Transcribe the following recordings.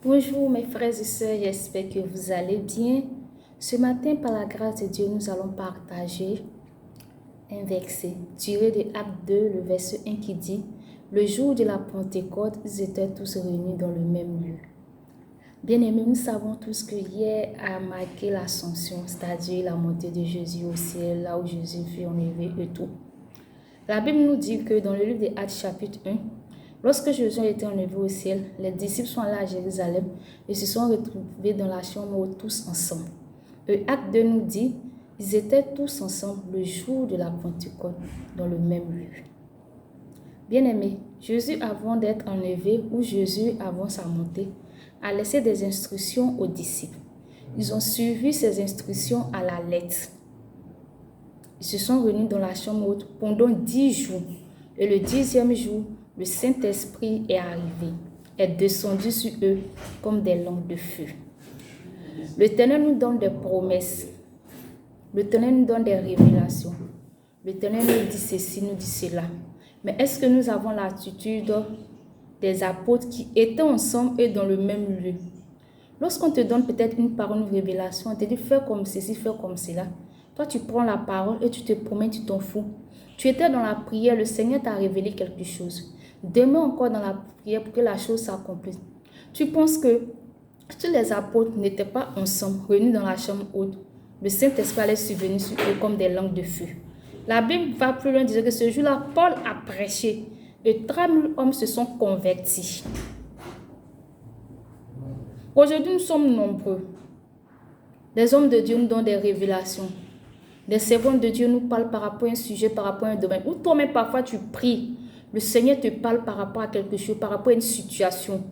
Bonjour mes frères et sœurs, j'espère que vous allez bien. Ce matin, par la grâce de Dieu, nous allons partager un verset tiré de Actes 2, le verset 1 qui dit « Le jour de la Pentecôte, ils étaient tous réunis dans le même lieu. » Bien-aimés, nous savons tous que hier a marqué l'ascension, c'est-à-dire la montée de Jésus au ciel, là où Jésus fut enlevé et tout. La Bible nous dit que dans le livre des Actes chapitre 1, lorsque Jésus a été enlevé au ciel, les disciples sont allés à Jérusalem et se sont retrouvés dans la chambre tous ensemble. Et Acte 2 nous dit, ils étaient tous ensemble le jour de la Pentecôte dans le même lieu. Bien-aimés, Jésus avant d'être enlevé ou Jésus avant sa montée a laissé des instructions aux disciples. Ils ont suivi ces instructions à la lettre. Ils se sont réunis dans la chambre haute pendant 10 jours. Et le 10e jour, le Saint-Esprit est arrivé, est descendu sur eux comme des langues de feu. L'Éternel nous donne des promesses. L'Éternel nous donne des révélations. L'Éternel nous dit ceci, nous dit cela. Mais est-ce que nous avons l'attitude des apôtres qui étaient ensemble et dans le même lieu? Lorsqu'on te donne peut-être une parole, une révélation, on te dit fais comme ceci, fais comme cela. Toi, tu prends la parole et tu te promets, tu t'en fous. Tu étais dans la prière, le Seigneur t'a révélé quelque chose. Demain encore dans la prière pour que la chose s'accomplisse. Tu penses que si les apôtres n'étaient pas ensemble, réunis dans la chambre haute, le Saint-Esprit allait subvenir sur eux comme des langues de feu. La Bible va plus loin, disait que ce jour-là, Paul a prêché et 3000 hommes se sont convertis. Aujourd'hui, nous sommes nombreux. Les hommes de Dieu nous donnent des révélations. Les servants de Dieu nous parlent par rapport à un sujet, par rapport à un domaine. Ou toi-même, parfois, tu pries. Le Seigneur te parle par rapport à quelque chose, par rapport à une situation.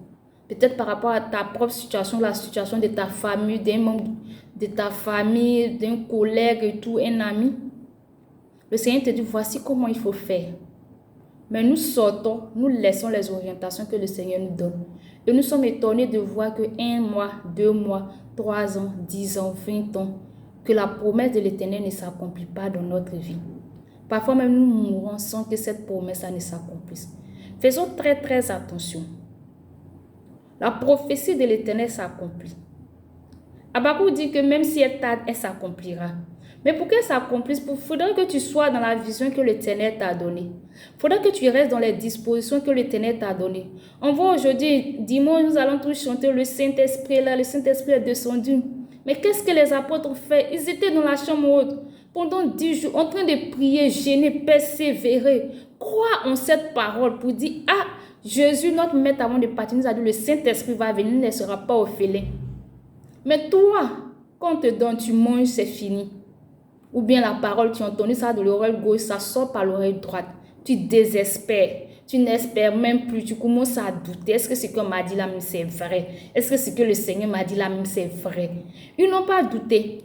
Peut-être par rapport à ta propre situation, la situation de ta famille, d'un membre de ta famille, d'un collègue et tout, un ami. Le Seigneur te dit, voici comment il faut faire. Mais nous sortons, nous laissons les orientations que le Seigneur nous donne. Et nous sommes étonnés de voir que 1 mois, 2 mois, 3 ans, 10 ans, 20 ans, que la promesse de l'Éternel ne s'accomplit pas dans notre vie. Parfois même nous mourons sans que cette promesse ne s'accomplisse. Faisons très très attention. La prophétie de l'Éternel s'accomplit. Habakkuk dit que même si elle tarde, elle s'accomplira. Mais pour qu'elle s'accomplisse, il faudrait que tu sois dans la vision que l'Éternel t'a donnée. Il faudrait que tu restes dans les dispositions que l'Éternel t'a données. On voit aujourd'hui, dimanche, nous allons tous chanter le Saint-Esprit là, le Saint-Esprit est descendu. Mais qu'est-ce que les apôtres ont fait? Ils étaient dans la chambre haute pendant 10 jours, en train de prier, gêner, persévérer. Croire en cette parole pour dire, ah, Jésus, notre maître avant de partir, nous a dit, le Saint-Esprit va venir, il ne sera pas orphelin. Mais toi, quand on te donne, tu manges, c'est fini. Ou bien la parole, tu entends ça de l'oreille gauche, ça sort par l'oreille droite. Tu désespères. Tu n'espères même plus. Tu commences à douter. Est-ce que ce qu'on m'a dit là même c'est vrai? Est-ce que ce que le Seigneur m'a dit là même c'est vrai? Ils n'ont pas douté.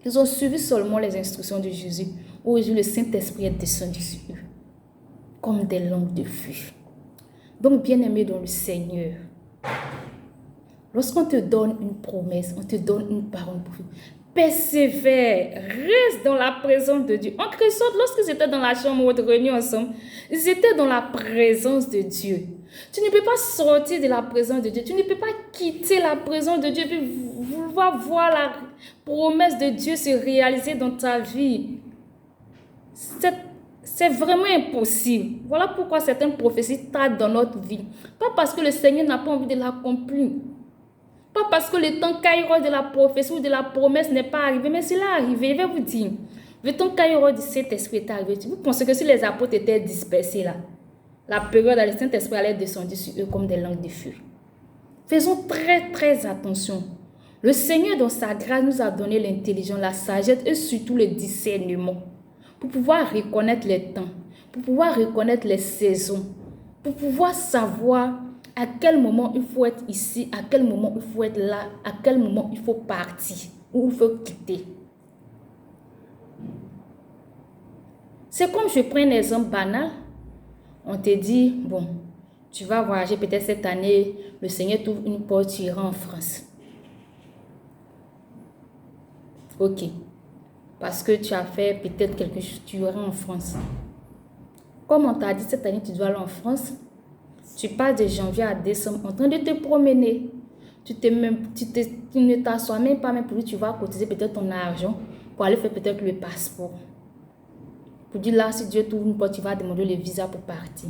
Ils ont suivi seulement les instructions de Jésus. Aujourd'hui, le Saint-Esprit est descendu sur eux. Comme des langues de feu. Donc, bien-aimé dans le Seigneur, lorsqu'on te donne une promesse, on te donne une parole pour vivre, persévère, reste dans la présence de Dieu. En quelque sorte, lorsqu'ils étaient dans la chambre haute réunis ensemble, ils étaient dans la présence de Dieu. Tu ne peux pas sortir de la présence de Dieu. Tu ne peux pas quitter la présence de Dieu et puis vouloir voir la promesse de Dieu se réaliser dans ta vie. C'est vraiment impossible. Voilà pourquoi certaines prophéties tardent dans notre vie. Pas parce que le Seigneur n'a pas envie de l'accomplir. Pas parce que le temps kairos de la prophétie ou de la promesse n'est pas arrivé, mais c'est là arrivé. Je vais vous dire, le temps kairos du Saint-Esprit est arrivé. Vous pensez que si les apôtres étaient dispersés là, la période où le Saint-Esprit allait descendre sur eux comme des langues de feu. Faisons très très attention. Le Seigneur dans sa grâce nous a donné l'intelligence, la sagesse et surtout le discernement pour pouvoir reconnaître les temps, pour pouvoir reconnaître les saisons, pour pouvoir savoir à quel moment il faut être ici, à quel moment il faut être là, à quel moment il faut partir ou il faut quitter. C'est comme je prends un exemple banal. On te dit, bon, tu vas voyager peut-être cette année, le Seigneur t'ouvre une porte, tu iras en France. Ok. Parce que tu as fait peut-être quelque chose, tu iras en France. Comme on t'a dit cette année, tu dois aller en France. Tu passes de janvier à décembre en train de te promener. Tu ne t'assois même pas, mais pour lui, tu vas cotiser peut-être ton argent pour aller faire peut-être le passeport. Pour dire là, si Dieu t'ouvre une porte, tu vas demander le visa pour partir.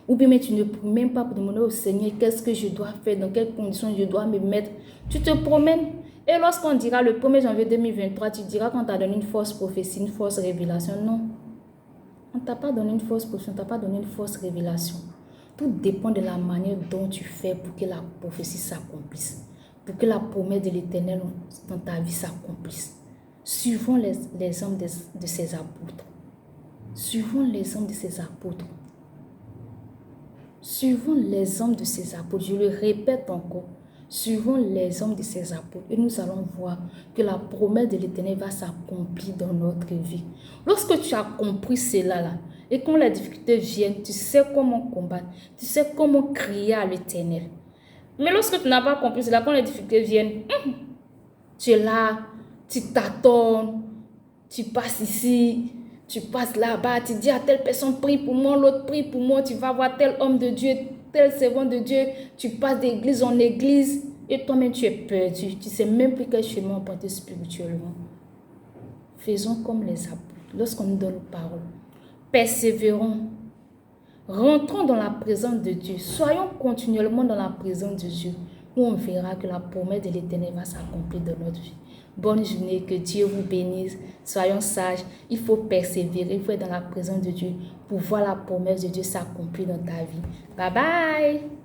Ou bien mais tu ne peux même pas demander au Seigneur qu'est-ce que je dois faire, dans quelles conditions je dois me mettre. Tu te promènes. Et lorsqu'on dira le 1er janvier 2023, tu diras qu'on t'a donné une fausse prophétie, une fausse révélation. Non. On ne t'a pas donné une fausse prophétie, on ne t'a pas donné une fausse révélation. Tout dépend de la manière dont tu fais pour que la prophétie s'accomplisse. Pour que la promesse de l'Éternel dans ta vie s'accomplisse. Suivons les hommes de ces apôtres. Suivons les hommes de ces apôtres. Suivons les hommes de ces apôtres. Je le répète encore. Suivons les hommes de ces apôtres. Et nous allons voir que la promesse de l'Éternel va s'accomplir dans notre vie. Lorsque tu as compris cela, là, et quand les difficultés viennent, tu sais comment combattre. Tu sais comment crier à l'Éternel. Mais lorsque tu n'as pas compris cela, quand les difficultés viennent, tu es là, tu t'attends, tu passes ici, tu passes là-bas, tu dis à telle personne, prie pour moi, l'autre prie pour moi, tu vas voir tel homme de Dieu, tel servant de Dieu, tu passes d'église en église, et toi-même tu es perdu, tu ne sais même plus quel chemin emprunter spirituellement. Faisons comme les apôtres, lorsqu'on nous donne parole, persévérons, rentrons dans la présence de Dieu, soyons continuellement dans la présence de Dieu, où on verra que la promesse de l'Éternel va s'accomplir dans notre vie. Bonne journée, que Dieu vous bénisse. Soyons sages, il faut persévérer, il faut être dans la présence de Dieu pour voir la promesse de Dieu s'accomplir dans ta vie. Bye bye!